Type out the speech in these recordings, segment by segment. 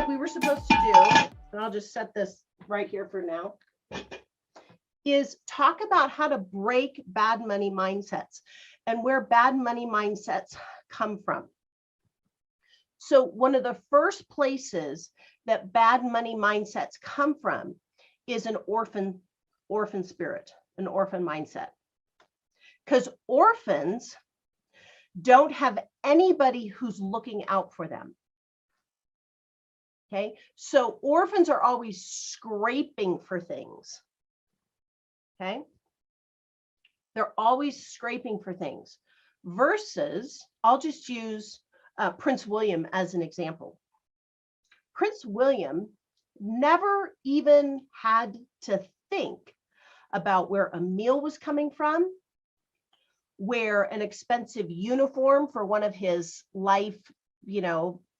what we were supposed to do, and I'll just set this right here for now, is talk about how to break bad money mindsets and where bad money mindsets come from. So one of the first places that bad money mindsets come from is an orphan spirit, an orphan mindset. Because orphans don't have anybody who's looking out for them. Okay, so orphans are always scraping for things. Okay, they're always scraping for things versus, I'll just use Prince William as an example. Prince William never even had to think about where a meal was coming from, where an expensive uniform for one of his life,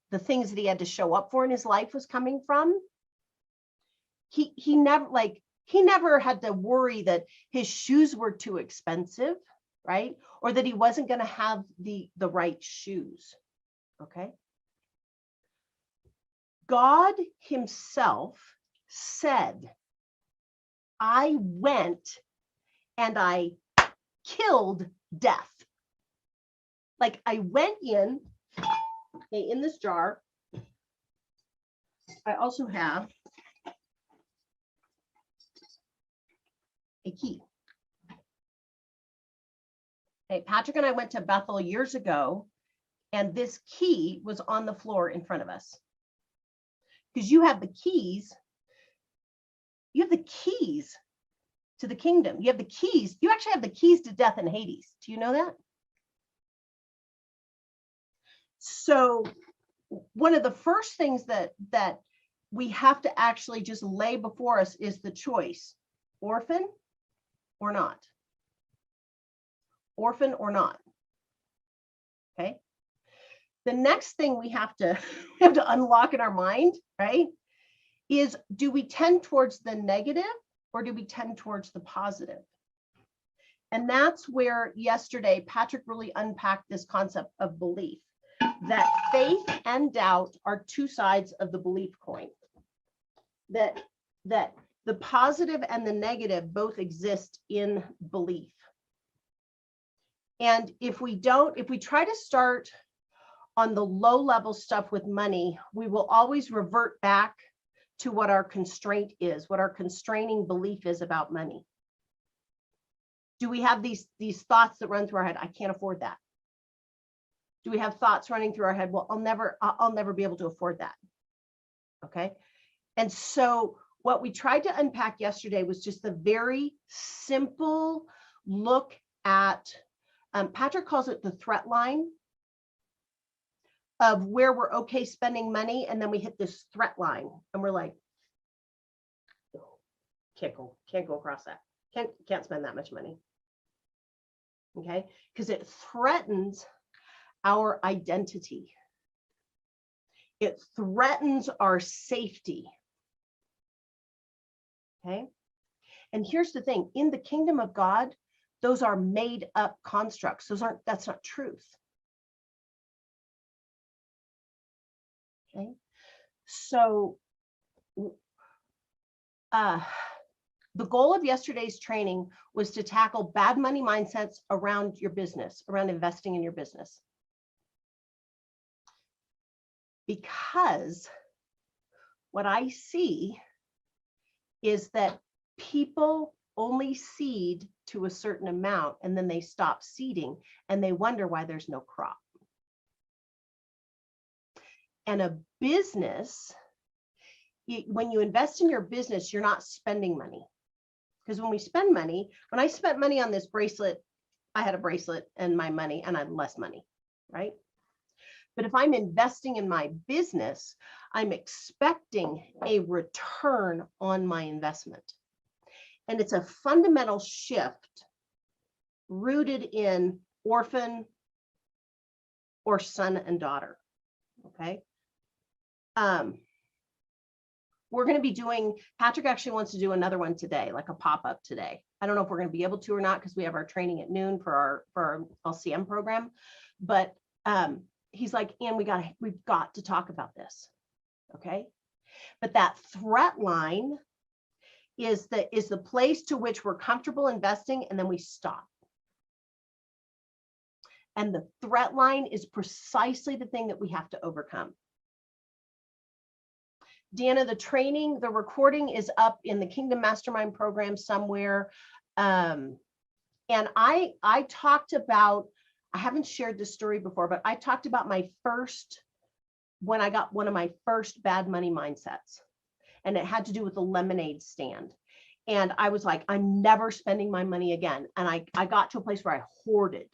the things that he had to show up for in his life was coming from. He never had to worry that his shoes were too expensive, right? Or that he wasn't going to have the right shoes. Okay. God himself said, I went and I killed death. Like I went in this jar. I also have a key. Okay, Patrick and I went to Bethel years ago, and this key was on the floor in front of us. Because you have the keys. You have the keys to the kingdom. You have the keys. You actually have the keys to death and Hades. Do you know that? So one of the first things that we have to actually just lay before us is the choice, orphan or not. Orphan or not. Okay. The next thing we have to unlock in our mind, right, is do we tend towards the negative or do we tend towards the positive? And that's where yesterday Patrick really unpacked this concept of belief, that faith and doubt are two sides of the belief coin, that the positive and the negative both exist in belief. And if we try to start on the low level stuff with money, we will always revert back to what our constraint is, what our constraining belief is about money. Do we have these thoughts that run through our head? I can't afford that. Do we have thoughts running through our head? Well, I'll never be able to afford that. Okay. And so what we tried to unpack yesterday was just the very simple look at, Patrick calls it the threat line of where we're okay spending money. And then we hit this threat line and we're like, can't go across that. Can't spend that much money. Okay. Because it threatens our identity. It threatens our safety. Okay. And here's the thing, in the kingdom of God, those are made up constructs. That's not truth. Okay. So the goal of yesterday's training was to tackle bad money mindsets around your business, around investing in your business. Because what I see is that people only seed to a certain amount and then they stop seeding and they wonder why there's no crop. And a business, when you invest in your business, you're not spending money. Because when I spent money on this bracelet, I had a bracelet and my money and I had less money, right? But if I'm investing in my business, I'm expecting a return on my investment. And it's a fundamental shift rooted in orphan or son and daughter. Okay. We're going to be doing, Patrick actually wants to do another one today, like a pop-up today. I don't know if we're going to be able to or not, because we have our training at noon for our LCM program. But he's like, Ann, we've got to talk about this. Okay. But that threat line is the place to which we're comfortable investing, and then we stop. And the threat line is precisely the thing that we have to overcome. Deanna, the recording is up in the Kingdom Mastermind program somewhere. And I talked about, I haven't shared this story before, but I talked about when I got one of my first bad money mindsets. And it had to do with the lemonade stand. And I was like, I'm never spending my money again. And I got to a place where I hoarded.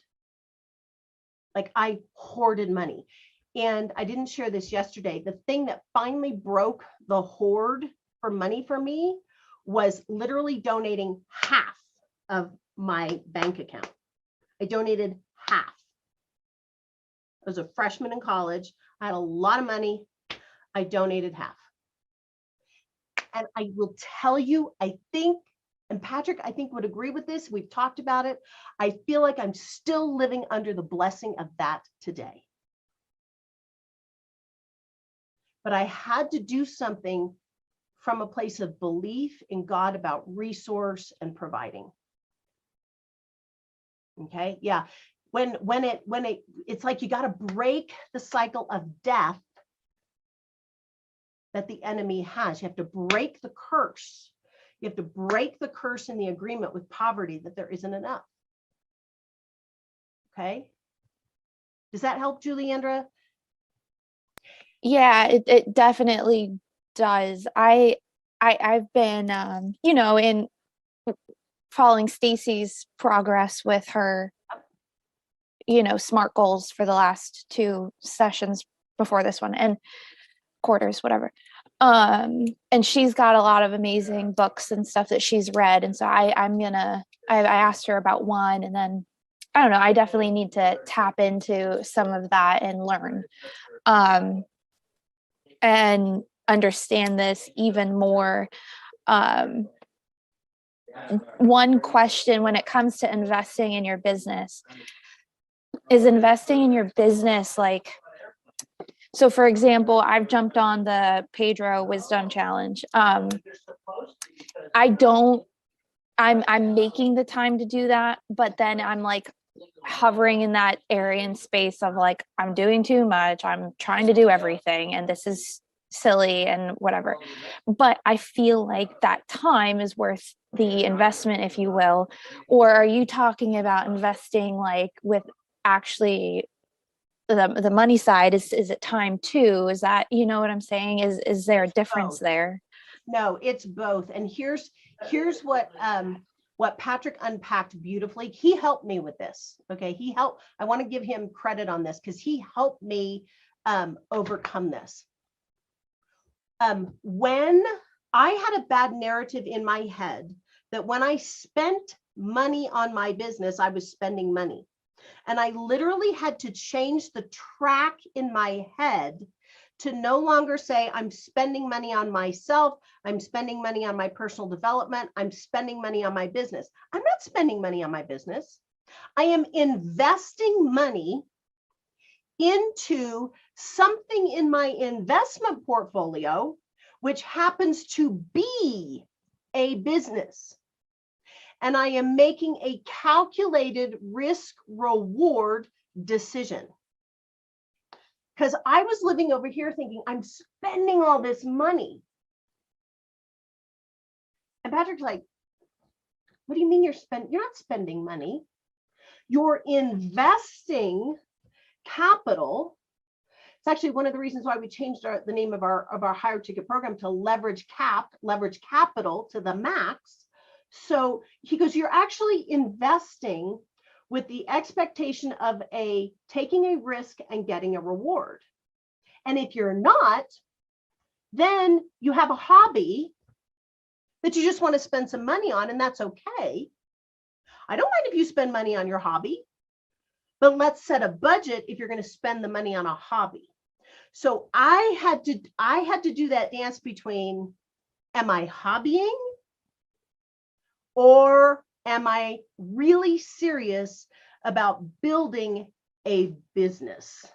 Like I hoarded money. And I didn't share this yesterday. The thing that finally broke the hoard for money for me was literally donating half of my bank account. I donated half. I was a freshman in college. I had a lot of money. I donated half. And I will tell you, I think, and Patrick, I think would agree with this. We've talked about it. I feel like I'm still living under the blessing of that today. But I had to do something from a place of belief in God about resource and providing. Okay, yeah. It's like you got to break the cycle of death that the enemy has. You have to break the curse. You have to break the curse in the agreement with poverty that there isn't enough. Okay. Does that help, Juliandra? Yeah, it definitely does. I've been in following Stacy's progress with her SMART goals for the last 2 sessions before this one, and quarters, whatever. And she's got a lot of amazing books and stuff that she's read, and so I asked her about one, and then I don't know, I definitely need to tap into some of that and learn and understand this even more. One question when it comes to investing in your business is investing in your business like, so for example, I've jumped on the Pedro Wisdom Challenge. I'm making the time to do that, but then I'm like hovering in that area and space of like, I'm doing too much. I'm trying to do everything, and this is silly and whatever. But I feel like that time is worth the investment, if you will. Or are you talking about investing like with actually the money side? Is it time too? Is that, you know what I'm saying? Is there a difference there? No, it's both. And here's what Patrick unpacked beautifully. He helped me with this. Okay. I want to give him credit on this because he helped me overcome this. When I had a bad narrative in my head that when I spent money on my business, I was spending money. And I literally had to change the track in my head to no longer say I'm spending money on myself, I'm spending money on my personal development, I'm spending money on my business. I'm not spending money on my business. I am investing money into something in my investment portfolio, which happens to be a business. And I am making a calculated risk reward decision. Because I was living over here thinking, I'm spending all this money. And Patrick's like, what do you mean you're not spending money? You're investing capital. It's actually one of the reasons why we changed the name of our higher ticket program to leverage capital to the max. So he goes, you're actually investing with the expectation of taking a risk and getting a reward. And if you're not, then you have a hobby that you just want to spend some money on, and that's okay. I don't mind if you spend money on your hobby, but let's set a budget if you're going to spend the money on a hobby. So I had to do that dance between, am I hobbying or am I really serious about building a business?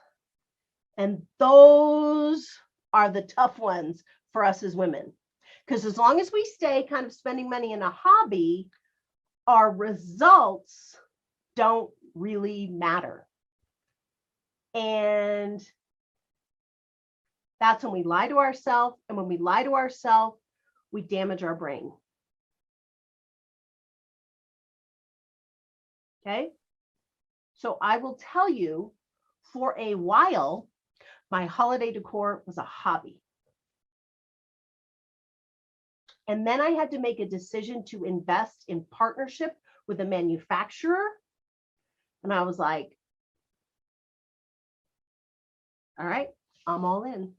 And those are the tough ones for us as women. Because as long as we stay kind of spending money in a hobby, our results don't really matter. And that's when we lie to ourselves. And when we lie to ourselves, we damage our brain. Okay. So I will tell you, for a while, my holiday decor was a hobby. And then I had to make a decision to invest in partnership with a manufacturer. And I was like, all right, I'm all in.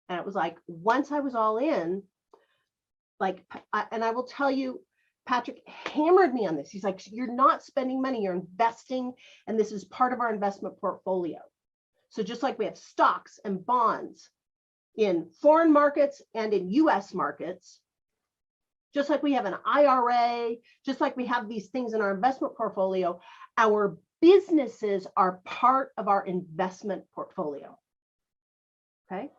And it was like, once I was all in, like, and I will tell you, Patrick hammered me on this. He's like, you're not spending money, you're investing. And this is part of our investment portfolio. So just like we have stocks and bonds in foreign markets and in US markets, just like we have an IRA, just like we have these things in our investment portfolio, our businesses are part of our investment portfolio. Okay.